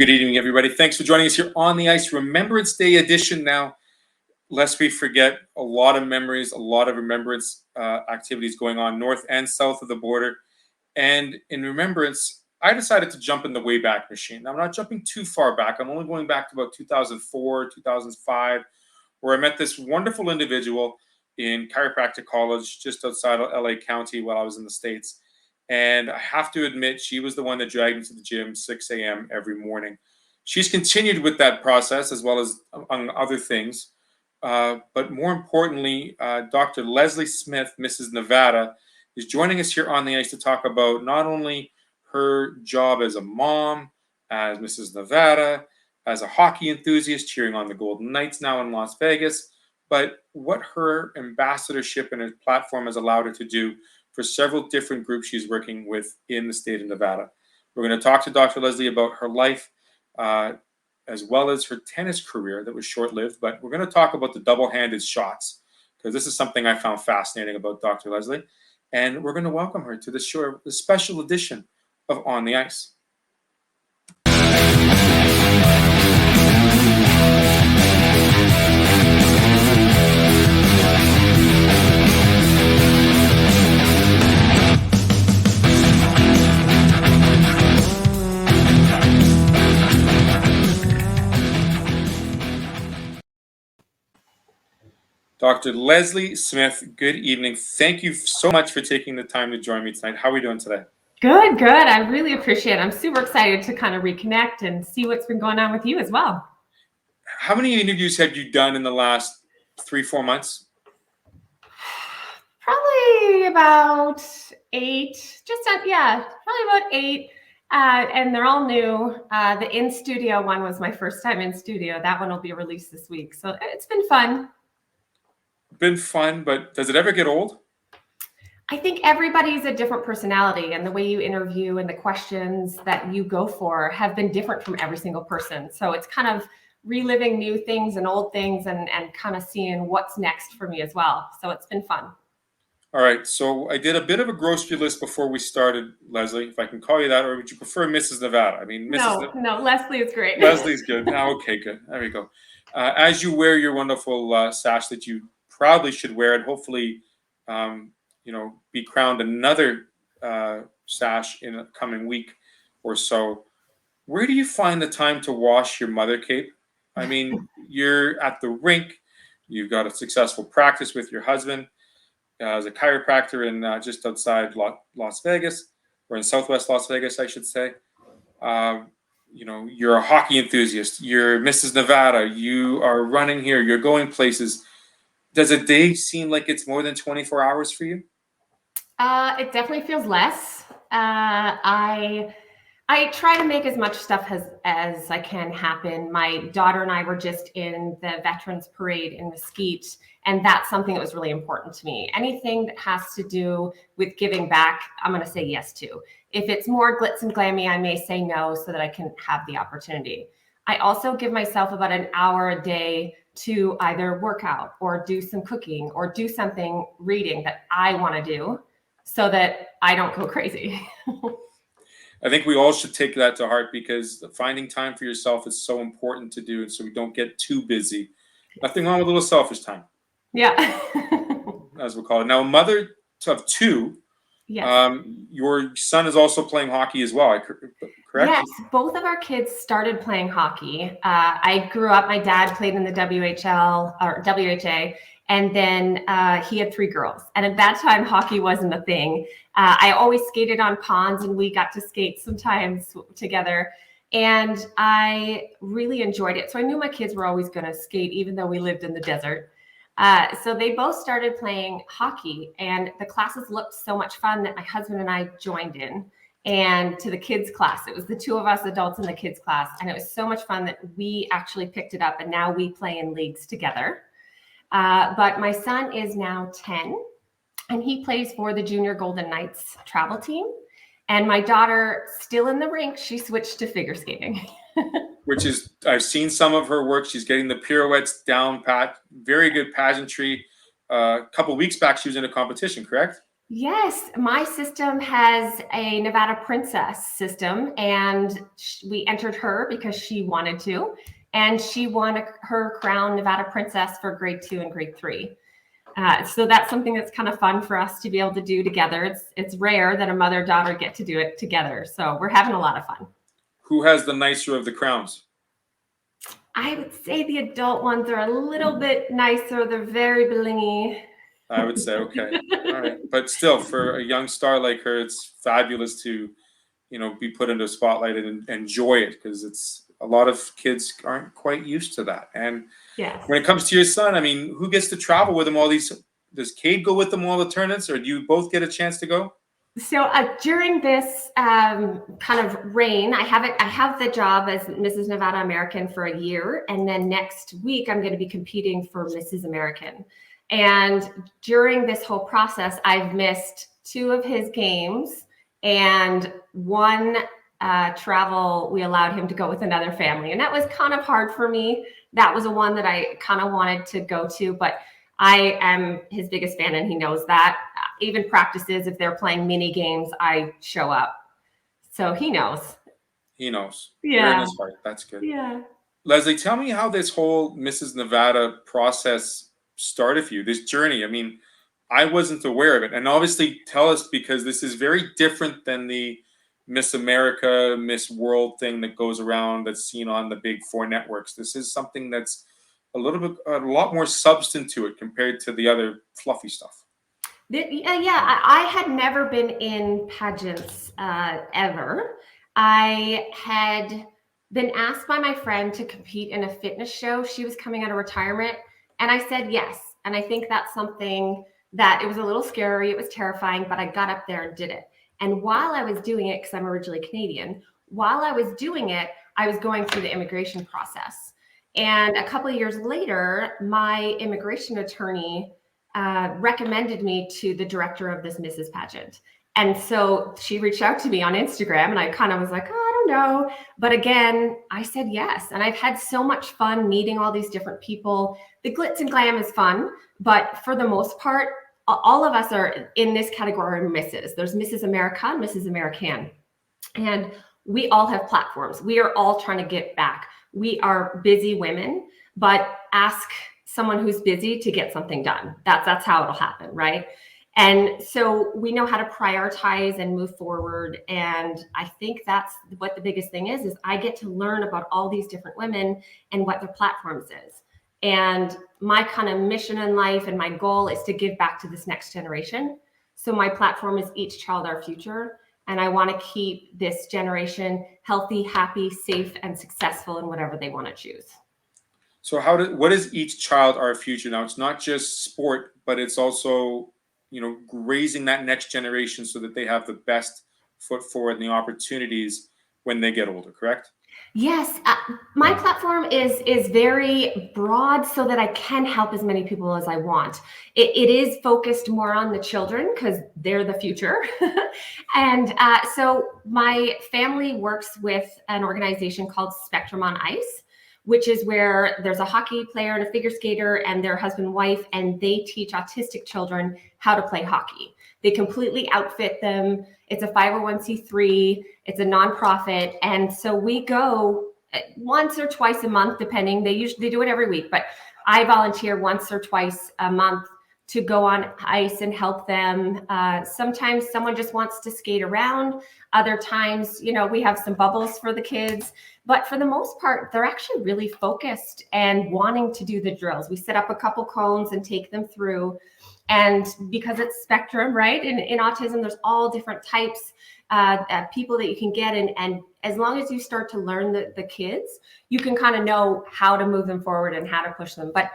Good evening, everybody. Thanks for joining us here on the Ice Remembrance Day edition now. Lest we forget, a lot of memories, a lot of remembrance activities going on north and south of the border. And in remembrance, I decided to jump in the Wayback Machine. Now, I'm not jumping too far back. I'm only going back to about 2004, 2005, where I met this wonderful individual in chiropractic college just outside of LA County while I was in the States. And I have to admit, she was the one that dragged me to the gym 6 a.m. every morning. She's continued with that process as well as among other things. But more importantly, Dr. Leslie Smith, Mrs. Nevada, is joining us here on the ice to talk about not only her job as a mom, as Mrs. Nevada, as a hockey enthusiast cheering on the Golden Knights now in Las Vegas, but what her ambassadorship and her platform has allowed her to do for several different groups she's working with in the state of Nevada. We're going to talk to Dr. Leslie about her life, as well as her tennis career that was short-lived, but we're going to talk about the double-handed shots, because this is something I found fascinating about Dr. Leslie, and we're going to welcome her to the show, the special edition of On the Ice. Dr. Leslie Smith, good evening. Thank you so much for taking the time to join me tonight. How are we doing today? Good, good. I really appreciate it. I'm super excited to kind of reconnect and see what's been going on with you as well. How many interviews have you done in the last 3-4 months? Probably about 8. Probably about 8. And they're all new. The in-studio one was my first time in studio. That one will be released this week. So it's been fun. Been fun, but does it ever get old? I think everybody's a different personality, and the way you interview and the questions that you go for have been different from every single person. So it's kind of reliving new things and old things and kind of seeing what's next for me as well. So it's been fun. All right. So I did a bit of a grocery list before we started, Leslie, if I can call you that, or would you prefer Mrs. Nevada? I mean, No, Leslie is great. Leslie's good. Okay, good. There we go. As you wear your wonderful sash that you proudly should wear, and hopefully, be crowned another sash in a coming week or so, where do you find the time to wash your mother cape? I mean, you're at the rink, you've got a successful practice with your husband as a chiropractor in just outside Las Vegas, or in Southwest Las Vegas, I should say. You're a hockey enthusiast, you're Mrs. Nevada, you are running here, you're going places. Does a day seem like it's more than 24 hours for you? It definitely feels less. I try to make as much stuff as I can happen. My daughter and I were just in the Veterans Parade in Mesquite, and that's something that was really important to me. Anything that has to do with giving back, I'm going to say yes to. If it's more glitz and glammy, I may say no so that I can have the opportunity. I also give myself about an hour a day to either work out or do some cooking or do something reading that I want to do so that I don't go crazy. I think we all should take that to heart, because finding time for yourself is so important to do, so we don't get too busy. Nothing wrong with a little selfish time. Yeah. As we'll call it. Now, a mother of 2. Yes. Your son is also playing hockey as well, correct? Yes, both of our kids started playing hockey. I grew up, my dad played in the WHL or WHA, and then he had 3 girls. And at that time, hockey wasn't a thing. I always skated on ponds, and we got to skate sometimes together. And I really enjoyed it. So I knew my kids were always going to skate, even though we lived in the desert. So they both started playing hockey, and the classes looked so much fun that my husband and I joined in. And to the kids class, it was the 2 of us adults in the kids class. And it was so much fun that we actually picked it up, and now we play in leagues together. But my son is now 10, and he plays for the Junior Golden Knights travel team. And my daughter, still in the rink, she switched to figure skating. Which is, I've seen some of her work. She's getting the pirouettes down pat. Very good pageantry. A couple weeks back, she was in a competition, correct? Yes, my system has a Nevada Princess system, and we entered her because she wanted to, and she won her crown Nevada Princess for grade 2 and grade 3. So that's something that's kind of fun for us to be able to do together. It's rare that a mother-daughter get to do it together, so we're having a lot of fun. Who has the nicer of the crowns? I would say the adult ones are a little bit nicer. They're very blingy. I would say, okay. All right. But still, for a young star like her, it's fabulous to, be put into a spotlight and enjoy it, because it's a lot of kids aren't quite used to that. And Yes. when it comes to your son, I mean, who gets to travel with him all these? Does Cade go with them all the tournaments, or do you both get a chance to go? So during this kind of reign, I have the job as Mrs. Nevada American for a year, and then next week I'm going to be competing for Mrs. American. And during this whole process, I've missed 2 of his games, and 1 travel we allowed him to go with another family, and that was kind of hard for me. That was the one that I kind of wanted to go to, but I am his biggest fan, and he knows that. Even practices, if they're playing mini games, I show up. So he knows. He knows. Yeah. You're in his heart. That's good. Yeah. Leslie, tell me how this whole Mrs. Nevada process started for you, this journey. I mean, I wasn't aware of it. And obviously tell us, because this is very different than the Miss America, Miss World thing that goes around that's seen on the big 4 networks. This is something that's a lot more substance to it compared to the other fluffy stuff. Yeah, I had never been in pageants ever. I had been asked by my friend to compete in a fitness show. She was coming out of retirement, and I said yes. And I think that's something that it was a little scary. It was terrifying, but I got up there and did it. And while I was doing it, because I'm originally Canadian, while I was doing it, I was going through the immigration process. And a couple of years later, my immigration attorney recommended me to the director of this Mrs. Pageant. And so she reached out to me on Instagram, and I kind of was like, oh, I don't know. But again, I said yes. And I've had so much fun meeting all these different people. The glitz and glam is fun, but for the most part, all of us are in this category of Mrs. There's Mrs. America and Mrs. American. And we all have platforms. We are all trying to get back. We are busy women, but ask someone who's busy to get something done. That's how it'll happen, right? And so we know how to prioritize and move forward. And I think that's what the biggest thing is I get to learn about all these different women and what their platforms is. And my kind of mission in life and my goal is to give back to this next generation. So my platform is Each Child Our Future. And I want to keep this generation healthy, happy, safe, and successful in whatever they want to choose. So what is Each Child Our Future? Now, it's not just sport, but it's also, raising that next generation so that they have the best foot forward and the opportunities when they get older, correct? Yes, my platform is very broad so that I can help as many people as I want. It is focused more on the children because they're the future. And so my family works with an organization called Spectrum on Ice, which is where there's a hockey player and a figure skater and their husband and wife, and they teach autistic children how to play hockey. They completely outfit them. It's a 501c3. It's a nonprofit. And so we go once or twice a month, depending. They do it every week, but I volunteer once or twice a month to go on ice and help them. Sometimes someone just wants to skate around. Other times, we have some bubbles for the kids. But for the most part, they're actually really focused and wanting to do the drills. We set up a couple cones and take them through. And because it's spectrum, right? In autism, there's all different types of people that you can get. And as long as you start to learn the kids, you can kind of know how to move them forward and how to push them. But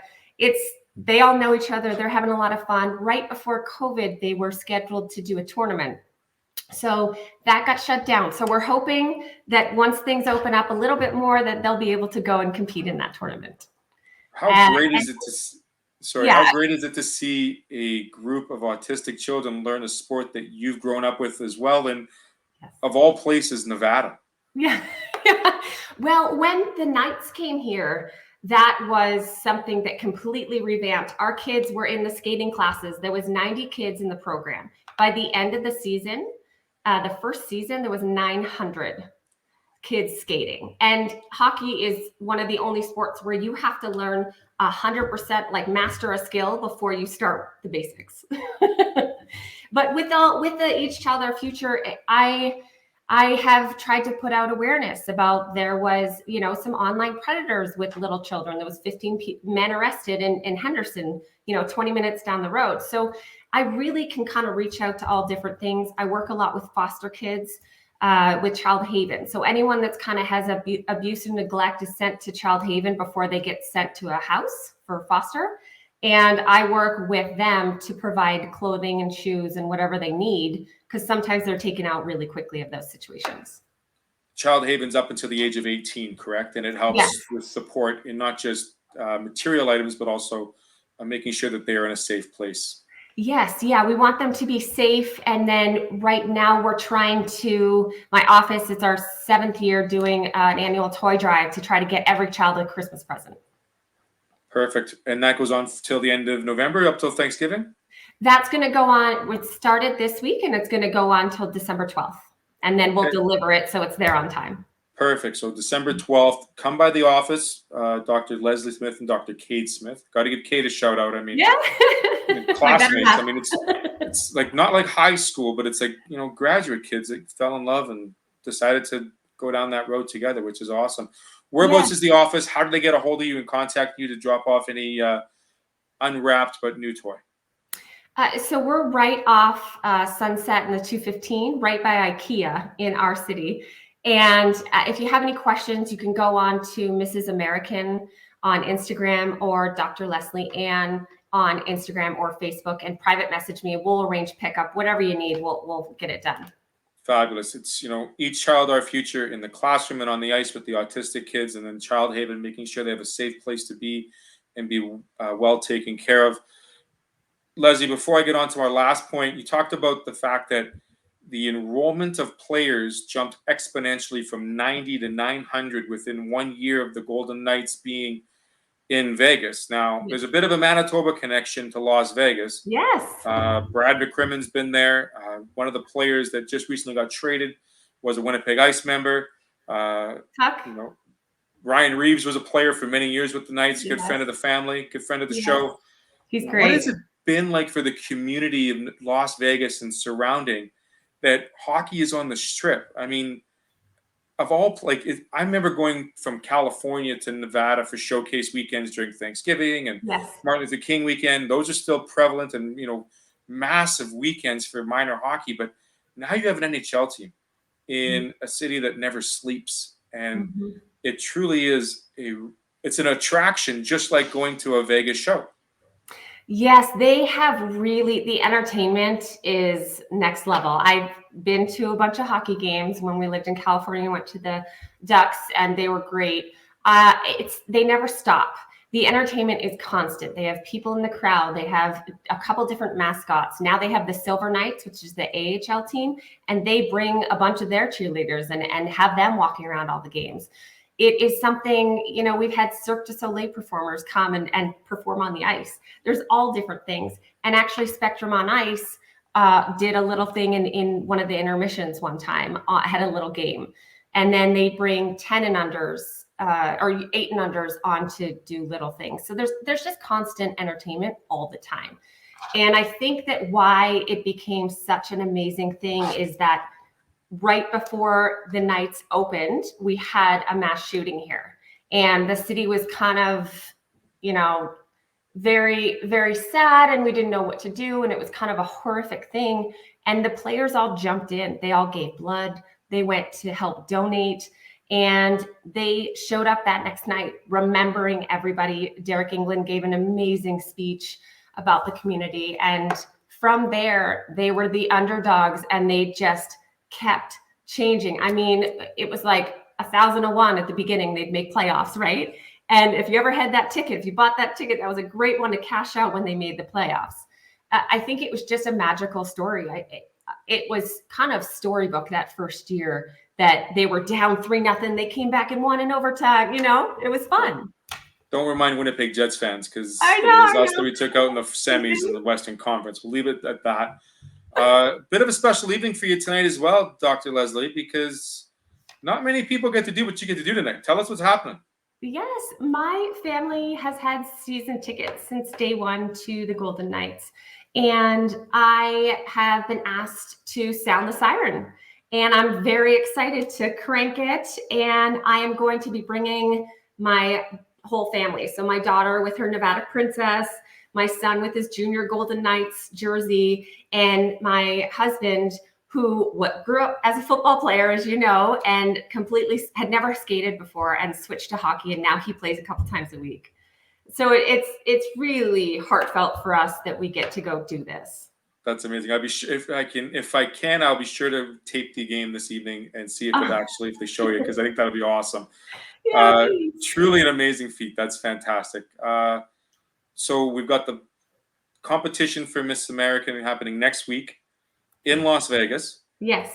they all know each other. They're having a lot of fun. Right before COVID, they were scheduled to do a tournament. So that got shut down. So we're hoping that once things open up a little bit more, that they'll be able to go and compete in that tournament. How great is it to see a group of autistic children learn a sport that you've grown up with as well, and Yes. Of all places, Nevada? Yeah. Well, when the Knights came here, that was something that completely revamped. Our kids were in the skating classes. There was 90 kids in the program. By the end of the season, the first season, there was 900 kids skating. And hockey is one of the only sports where you have to learn 100%, like master a skill before you start the basics. But with the Each Child Our Future, I have tried to put out awareness about, there was, some online predators with little children. There was 15 men arrested in Henderson, 20 minutes down the road. So I really can kind of reach out to all different things. I work a lot with foster kids, with Child Haven. So anyone that's kind of has abuse and neglect is sent to Child Haven before they get sent to a house for foster. And I work with them to provide clothing and shoes and whatever they need, because sometimes they're taken out really quickly of those situations. Child Haven's up until the age of 18, correct? And it helps with support in not just material items, but also making sure that they are in a safe place. Yes. Yeah. We want them to be safe. And then right now we're trying to, my office, it's our 7th year doing an annual toy drive to try to get every child a Christmas present. Perfect. And that goes on till the end of November, up till Thanksgiving? That's going to go on. It started this week and it's going to go on till December 12th. And then we'll deliver it so it's there on time. Perfect. So December 12th, come by the office, Dr. Leslie Smith and Dr. Kate Smith. Got to give Kate a shout out. I mean, classmates. I mean, it's like not like high school, but it's like, graduate kids that fell in love and decided to go down that road together, which is awesome. Whereabouts is the office? How do they get a hold of you and contact you to drop off any unwrapped but new toy? So we're right off Sunset and the 215, right by IKEA in our city. And if you have any questions, you can go on to Mrs. American on Instagram or Dr. Leslie Ann on Instagram or Facebook and private message me. We'll arrange pickup, whatever you need, we'll get it done. Fabulous. It's, Each Child Our Future in the classroom and on the ice with the autistic kids, and then Child Haven, making sure they have a safe place to be and be well taken care of. Leslie, before I get on to our last point, you talked about the fact that the enrollment of players jumped exponentially from 90 to 900 within 1 year of the Golden Knights being in Vegas. Now, there's a bit of a Manitoba connection to Las Vegas. Yes. Brad McCrimmon's been there. One of the players that just recently got traded was a Winnipeg Ice member. Ryan Reeves was a player for many years with the Knights, good friend of the family, good friend of the show. He's great. What has it been like for the community of Las Vegas and surrounding that hockey is on the Strip? I mean, I remember going from California to Nevada for showcase weekends during Thanksgiving and Martin Luther King weekend. Those are still prevalent and, massive weekends for minor hockey. But now you have an NHL team in a city that never sleeps. And it truly is it's an attraction, just like going to a Vegas show. Yes, they have really, the entertainment is next level. I've been to a bunch of hockey games when we lived in California, went to the Ducks, and they were great. They never stop. The entertainment is constant. They have people in the crowd. They have a couple different mascots. Now they have the Silver Knights, which is the AHL team, and they bring a bunch of their cheerleaders and have them walking around all the games. It is something, we've had Cirque du Soleil performers come and perform on the ice. There's all different things. And actually Spectrum on Ice did a little thing in one of the intermissions one time, had a little game. And then they bring 10 and unders or 8 and unders on to do little things. So there's just constant entertainment all the time. And I think that why it became such an amazing thing is that right before the Knights opened, we had a mass shooting here, and the city was kind of, very, very sad, and we didn't know what to do. And it was kind of a horrific thing. And the players all jumped in. They all gave blood. They went to help donate, and they showed up that next night, remembering everybody. Derek England gave an amazing speech about the community. And from there, they were the underdogs, and they just kept changing. I mean, it was like 1,001 at the beginning. They'd make playoffs, right? And if you ever had that ticket, if you bought that ticket, that was a great one to cash out when they made the playoffs. I think it was just a magical story. It was kind of storybook that first year that they were down 3-0. They came back and won in overtime. It was fun. Don't remind Winnipeg Jets fans, because it was us that we took out in the semis in the Western Conference. We'll leave it at that. Bit of a special evening for you tonight as well, Dr. Leslie, because not many people get to do what you get to do tonight. Tell us what's happening. Yes, my family has had season tickets since day one to the Golden Knights. And I have been asked to sound the siren. And I'm very excited to crank it. And I am going to be bringing my whole family. So my daughter with her Nevada Princess, my son with his junior Golden Knights jersey, and my husband who grew up as a football player, as you know, and completely had never skated before and switched to hockey. And now he plays a couple times a week. So it's really heartfelt for us that we get to go do this. That's amazing. I'll be sure if I can, I'll be sure to tape the game this evening and see if they show you, because I think that'll be awesome. Yeah, truly an amazing feat. That's fantastic. So we've got the competition for Miss American happening next week in Las Vegas. Yes.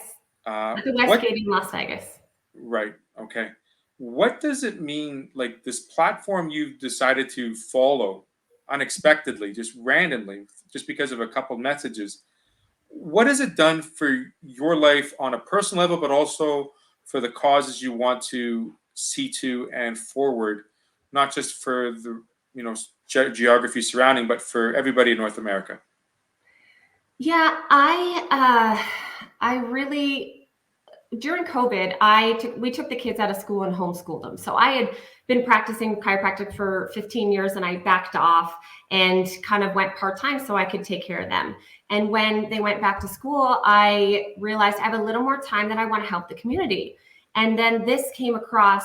At the Westgate in Las Vegas. Right. Okay. What does it mean, like this platform you've decided to follow unexpectedly, just randomly, just because of a couple messages? What has it done for your life on a personal level, but also for the causes you want to see to and forward, not just for the geography surrounding, but for everybody in North America? Yeah, I really, during COVID, we took the kids out of school and homeschooled them. So I had been practicing chiropractic for 15 years and I backed off and kind of went part-time so I could take care of them. And when they went back to school, I realized I have a little more time that I want to help the community. And then this came across,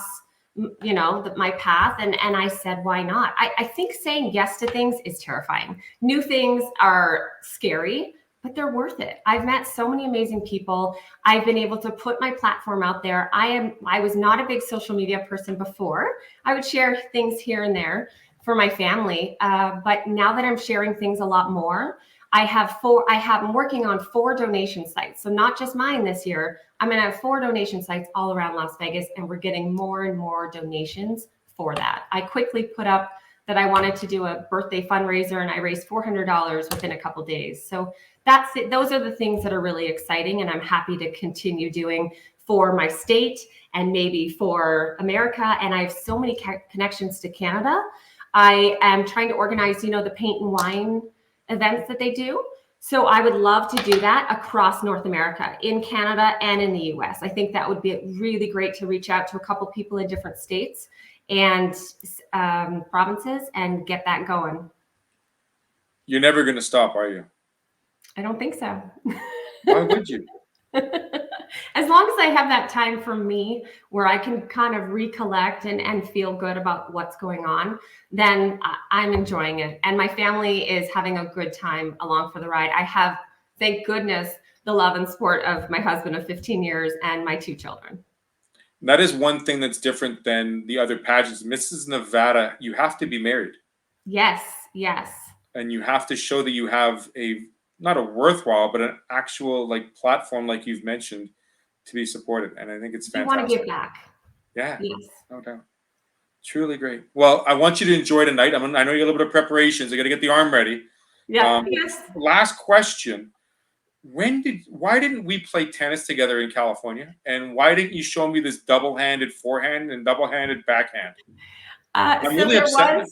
my path. And I said, why not? I think saying yes to things is terrifying. New things are scary, but they're worth it. I've met so many amazing people. I've been able to put my platform out there. I was not a big social media person before. I would share things here and there for my family. But now that I'm sharing things a lot more, I'm working on 4 donation sites. So not just mine this year. I'm going to have 4 donation sites all around Las Vegas, and we're getting more and more donations for that. I quickly put up that I wanted to do a birthday fundraiser, and I raised $400 within a couple days. So that's it. Those are the things that are really exciting, and I'm happy to continue doing for my state and maybe for America. And I have so many connections to Canada. I am trying to organize, the paint and wine events that they do. So I would love to do that across North America, in Canada and in the US. I think that would be really great to reach out to a couple people in different states and provinces and get that going. You're never going to stop, are you? I don't think so. Why would you? As long as I have that time for me where I can kind of recollect and feel good about what's going on, then I'm enjoying it. And my family is having a good time along for the ride. I have, thank goodness, the love and support of my husband of 15 years and my 2 children. That is one thing that's different than the other pageants. Mrs. Nevada, you have to be married. Yes. And you have to show that you have not a worthwhile, but an actual platform, like you've mentioned, to be supported. And I think it's fantastic. You want to give back. Yeah. Yes. No doubt. Truly great. Well, I want you to enjoy tonight. I know you got a little bit of preparations. I got to get the arm ready. Yeah. Yes. Last question. Why didn't we play tennis together in California? And why didn't you show me this double-handed forehand and double-handed backhand? I'm really upset.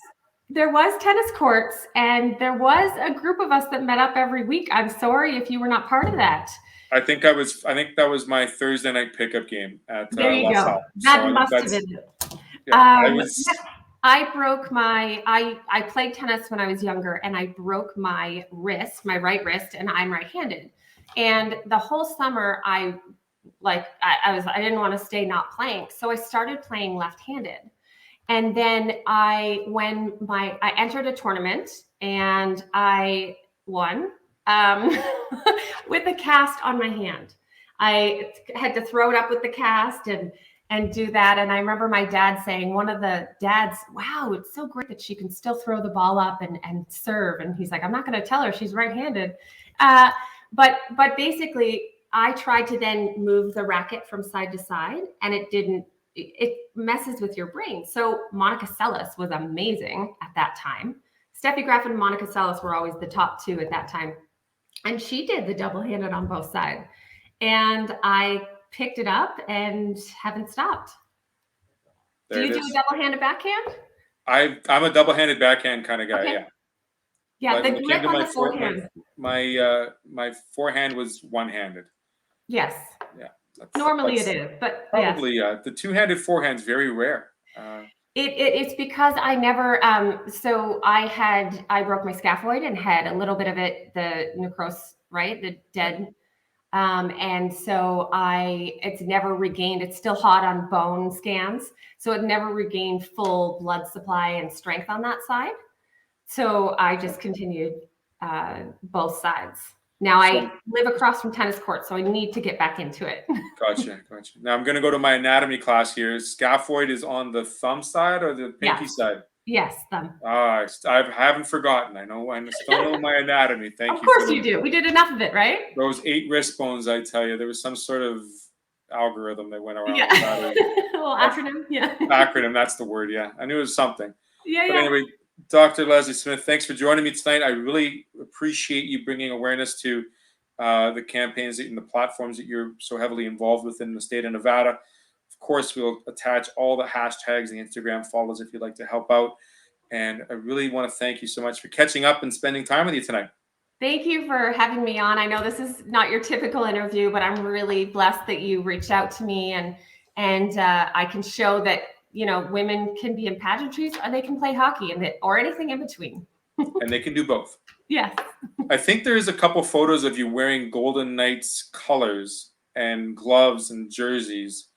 There was tennis courts, and there was a group of us that met up every week. I'm sorry if you were not part of that. I think that was my Thursday night pickup game at there you La go. Salle. That must have been it. Yeah, I broke I played tennis when I was younger, and I broke my right wrist, and I'm right-handed. And the whole summer I didn't want to stay not playing. So I started playing left-handed. And then I entered a tournament and I won with a cast on my hand. I had to throw it up with the cast and do that. And I remember my dad saying, one of the dads, wow, it's so great that she can still throw the ball up and serve. And he's like, I'm not going to tell her she's right-handed. But basically I tried to then move the racket from side to side, and it messes with your brain. So Monica Seles was amazing at that time. Steffi Graf and Monica Seles were always the top 2 at that time. and she did the double-handed on both sides. And I picked it up and haven't stopped. There Do it you do is. a double-handed backhand? I'm a double-handed backhand kind of guy. Okay. Yeah. Yeah, But the when it came grip to on the my forehand. my forehand was one-handed. Yes. Yeah. Normally it That's is, but yes. probably the two-handed forehand's very rare. It's because I never so I broke my scaphoid and had a little bit of it, the necrosis, right? The dead. And so it's never regained. It's still hot on bone scans. So it never regained full blood supply and strength on that side. So I just continued both sides. Now I live across from tennis courts, so I need to get back into it. Gotcha. Now I'm going to go to my anatomy class here. Scaphoid is on the thumb side or the pinky side? Yes, them. I haven't forgotten. I still know my anatomy. Thank Of you. course you do. We did enough of it, right? Those 8 wrist bones, I tell you, there was some sort of algorithm that went around. Yeah. Well, acronym. Yeah. Acronym, that's the word. Yeah. I knew it was something. Yeah. But anyway, Dr. Leslie Smith, thanks for joining me tonight. I really appreciate you bringing awareness to the campaigns and the platforms that you're so heavily involved with in the state of Nevada. Of course, we'll attach all the hashtags, the Instagram follows if you'd like to help out. And I really want to thank you so much for catching up and spending time with you tonight. Thank you for having me on. I know this is not your typical interview, but I'm really blessed that you reached out to me and I can show that, you know, women can be in pageantries or they can play hockey or anything in between. And they can do both. Yes. I think there's a couple photos of you wearing Golden Knights colors and gloves and jerseys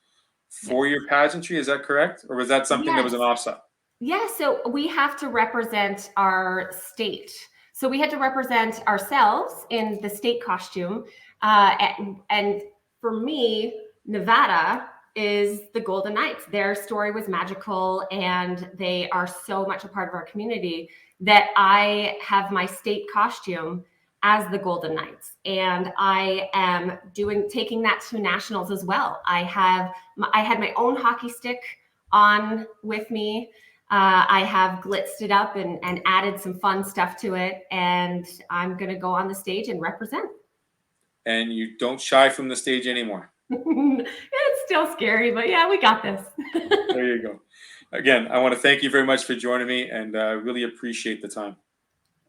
for your pageantry. Is that correct? Or was that something that was an offset? Yeah, so we have to represent our state. So we had to represent ourselves in the state costume. And for me, Nevada is the Golden Knights. Their story was magical and they are so much a part of our community that I have my state costume as the Golden Knights. And I am taking that to nationals as well. I had my own hockey stick on with me. I have glitzed it up and added some fun stuff to it. And I'm going to go on the stage and represent. And you don't shy from the stage anymore. It's still scary, but yeah, we got this. There you go. Again, I want to thank you very much for joining me and really appreciate the time.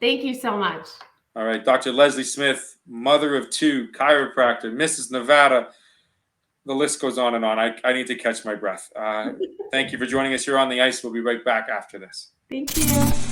Thank you so much. All right. Dr. Leslie Smith, mother of 2, chiropractor, Mrs. Nevada. The list goes on and on. I need to catch my breath. Thank you for joining us here on the ice. We'll be right back after this. Thank you.